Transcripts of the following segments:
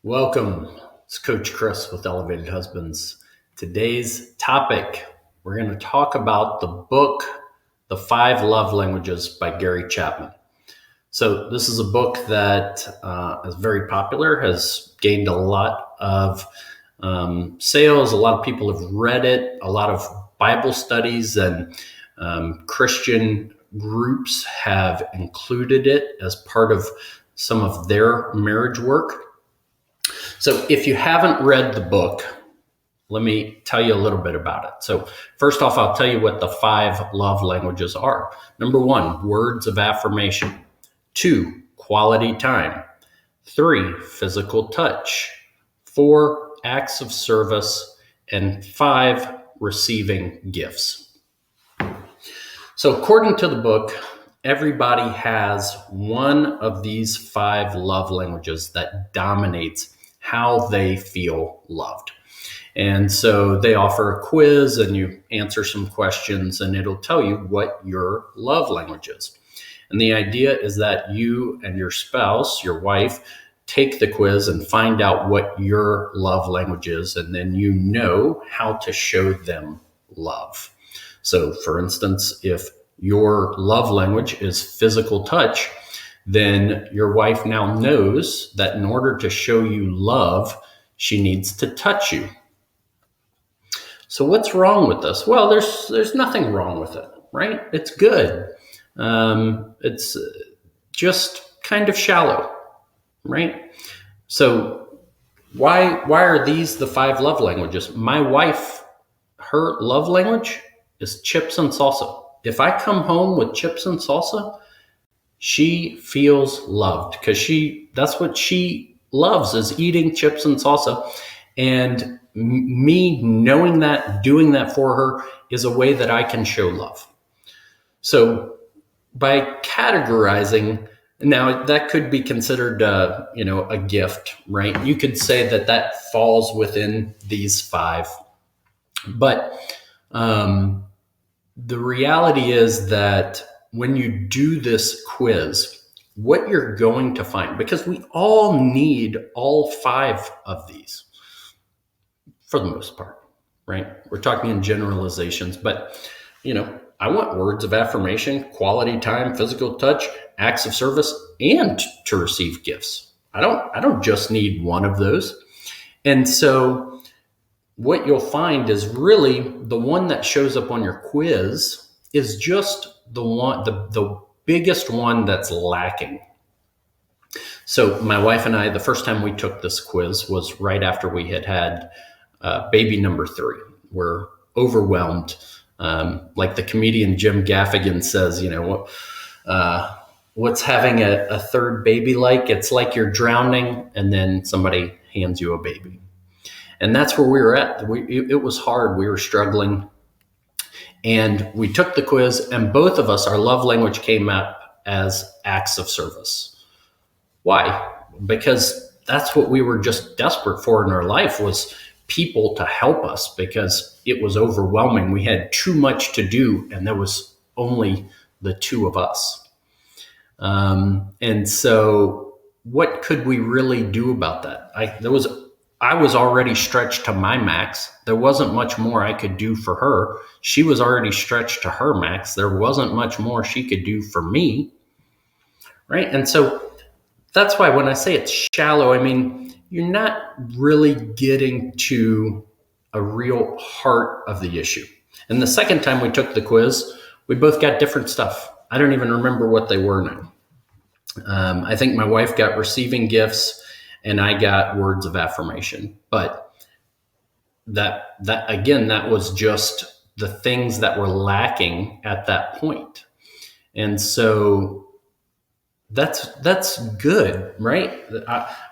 Welcome. It's Coach Chris with Elevated Husbands. Today's topic, we're going to talk about the book, The Five Love Languages by Gary Chapman. So this is a book that is very popular, has gained a lot of sales. A lot of people have read it. A lot of Bible studies and Christian groups have included it as part of some of their marriage work. So if you haven't read the book, let me tell you a little bit about it. So first off, I'll tell you what the five love languages are. Number one, words of affirmation. 2, quality time. 3, physical touch. 4, acts of service. And 5, receiving gifts. So according to the book, everybody has one of these five love languages that dominates how they feel loved. And so they offer a quiz and you answer some questions and it'll tell you what your love language is. And the idea is that you and your spouse, your wife, take the quiz and find out what your love language is, and then you know how to show them love. So for instance, if your love language is physical touch, then your wife now knows that in order to show you love, she needs to touch you. So what's wrong with this? Well, there's nothing wrong with it, right? It's good. It's just kind of shallow, right? So why are these the five love languages? My wife, her love language is chips and salsa. If I come home with chips and salsa, she feels loved because that's what she loves, is eating chips and salsa. And me knowing that, doing that for her is a way that I can show love. So by categorizing, now that could be considered a gift, right? You could say that falls within these five. But the reality is that when you do this quiz, what you're going to find, because we all need all five of these for the most part, right? We're talking in generalizations, but I want words of affirmation, quality time, physical touch, acts of service, and to receive gifts. I don't just need one of those. And so what you'll find is really the one that shows up on your quiz is just the one, the biggest one that's lacking. So my wife and I, the first time we took this quiz was right after we had baby number 3. We're overwhelmed. Like the comedian Jim Gaffigan says, what's having a third baby like? It's like you're drowning and then somebody hands you a baby. And that's where we were at. It was hard. We were struggling. And we took the quiz, and both of us, our love language came up as acts of service. Why? Because that's what we were just desperate for in our life, was people to help us, because it was overwhelming. We had too much to do, and there was only the two of us. And so what could we really do about that? I was already stretched to my max. There wasn't much more I could do for her. She was already stretched to her max. There wasn't much more she could do for me, right? And so that's why when I say it's shallow, I mean, you're not really getting to a real heart of the issue. And the second time we took the quiz, we both got different stuff. I don't even remember what they were now. I think my wife got receiving gifts and I got words of affirmation. But that was just the things that were lacking at that point. And so that's good, right?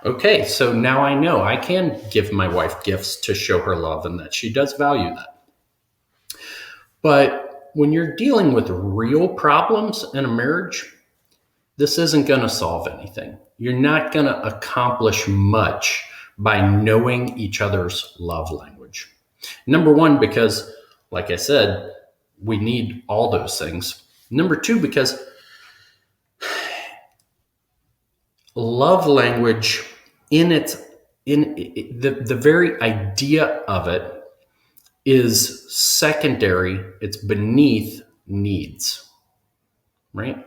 Okay, so now I know I can give my wife gifts to show her love and that she does value that. But when you're dealing with real problems in a marriage, this isn't going to solve anything. You're not going to accomplish much by knowing each other's love language. Number one, because, like I said, we need all those things. Number two, because love language in its the very idea of it is secondary. It's beneath needs, right?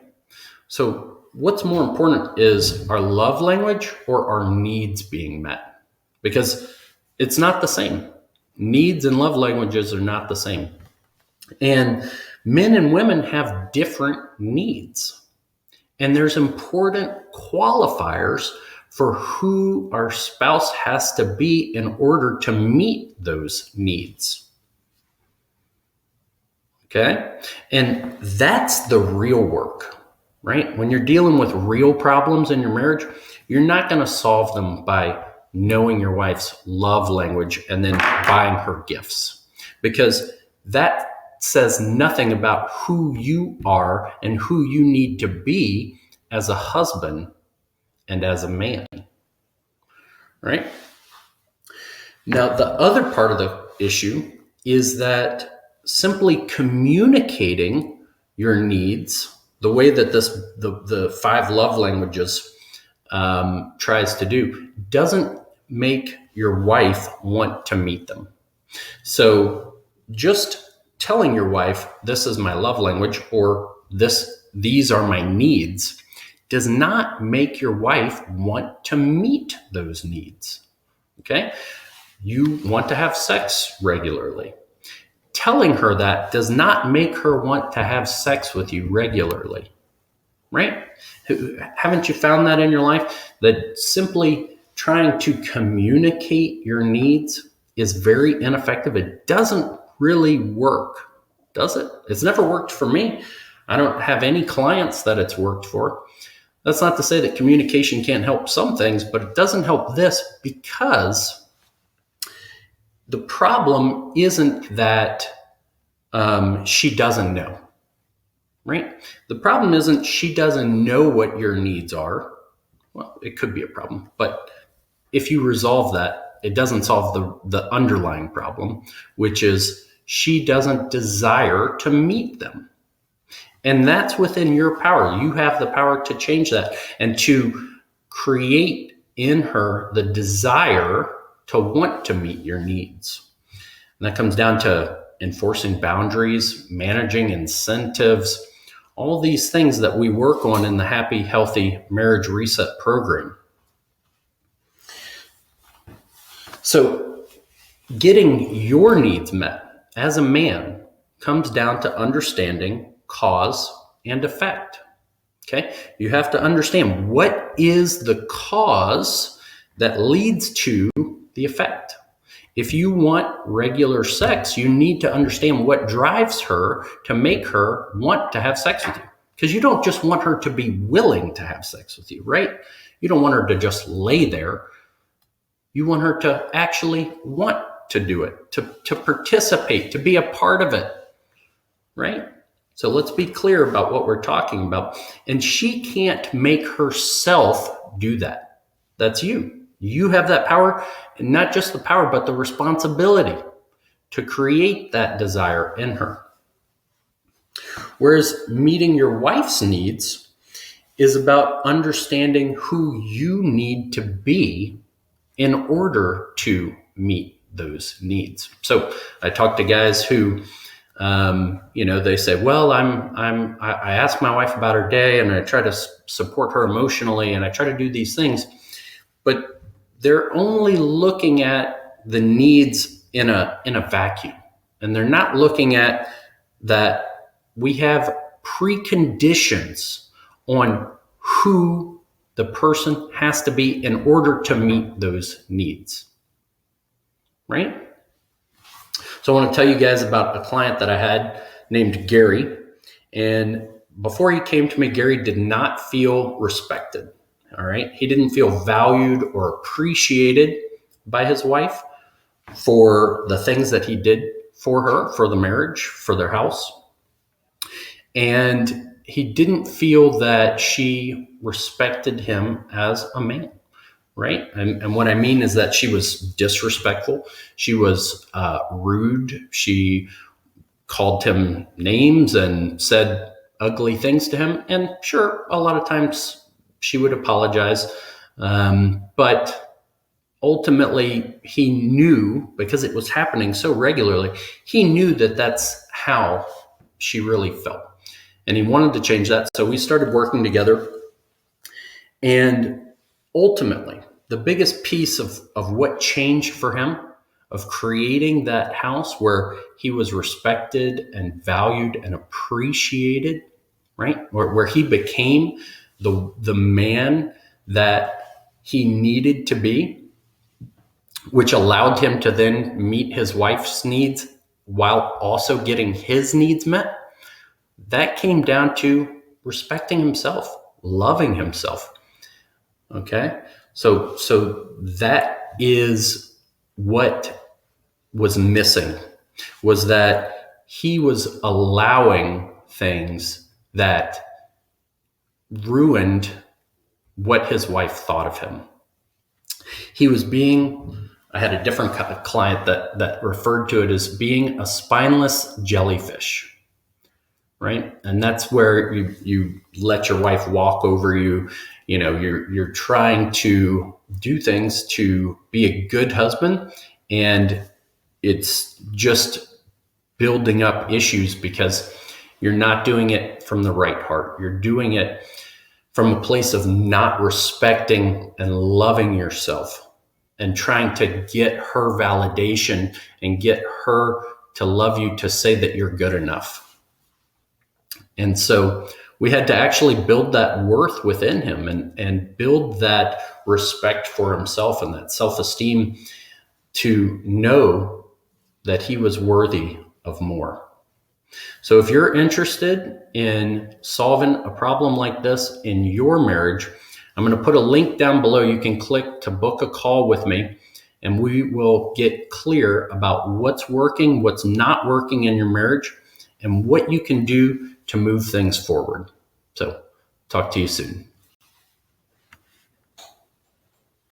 So what's more important is our love language or our needs being met? Because it's not the same. Needs and love languages are not the same. And men and women have different needs. And there's important qualifiers for who our spouse has to be in order to meet those needs. Okay? And that's the real work, right? When you're dealing with real problems in your marriage, you're not going to solve them by knowing your wife's love language and then buying her gifts, because that says nothing about who you are and who you need to be as a husband and as a man, right? Now, the other part of the issue is that simply communicating your needs the way that the five love languages tries to do doesn't make your wife want to meet them. So just telling your wife, this is my love language, or these are my needs, does not make your wife want to meet those needs. Okay? You want to have sex regularly. Telling her that does not make her want to have sex with you regularly, right? Haven't you found that in your life? That simply trying to communicate your needs is very ineffective. It doesn't really work, does it? It's never worked for me. I don't have any clients that it's worked for. That's not to say that communication can't help some things, but it doesn't help this, because the problem isn't that she doesn't know, right? The problem isn't she doesn't know what your needs are. Well, it could be a problem, but if you resolve that, it doesn't solve the underlying problem, which is she doesn't desire to meet them. And that's within your power. You have the power to change that and to create in her the desire to want to meet your needs. And that comes down to enforcing boundaries, managing incentives, all these things that we work on in the Happy, Healthy Marriage Reset program. So getting your needs met as a man comes down to understanding cause and effect. Okay? You have to understand what is the cause that leads to the effect. If you want regular sex, you need to understand what drives her to make her want to have sex with you. Because you don't just want her to be willing to have sex with you, right? You don't want her to just lay there. You want her to actually want to do it, to participate, to be a part of it, right? So let's be clear about what we're talking about. And she can't make herself do that. That's you. You have that power, and not just the power, but the responsibility to create that desire in her. Whereas meeting your wife's needs is about understanding who you need to be in order to meet those needs. So I talk to guys who they say, well, I ask my wife about her day and I try to support her emotionally and I try to do these things, but they're only looking at the needs in a vacuum. And they're not looking at that we have preconditions on who the person has to be in order to meet those needs, right? So I want to tell you guys about a client that I had named Gary. And before he came to me, Gary did not feel respected. All right. He didn't feel valued or appreciated by his wife for the things that he did for her, for the marriage, for their house. And he didn't feel that she respected him as a man. Right. And what I mean is that she was disrespectful. She was rude. She called him names and said ugly things to him. And sure, a lot of times she would apologize. But ultimately he knew, because it was happening so regularly, he knew that that's how she really felt. And he wanted to change that. So we started working together. And ultimately, the biggest piece of what changed for him, of creating that house where he was respected and valued and appreciated, right? Where he became the man that he needed to be, which allowed him to then meet his wife's needs while also getting his needs met. That came down to respecting himself, loving himself. Okay. So that is what was missing, was that he was allowing things that ruined what his wife thought of him. He was being, I had a different client that referred to it as being a spineless jellyfish, right? And that's where you let your wife walk over you. You know, you're trying to do things to be a good husband, and it's just building up issues because you're not doing it from the right heart. You're doing it from a place of not respecting and loving yourself and trying to get her validation and get her to love you, to say that you're good enough. And so we had to actually build that worth within him and build that respect for himself and that self-esteem to know that he was worthy of more. So if you're interested in solving a problem like this in your marriage, I'm going to put a link down below. You can click to book a call with me, and we will get clear about what's working, what's not working in your marriage, and what you can do to move things forward. So talk to you soon.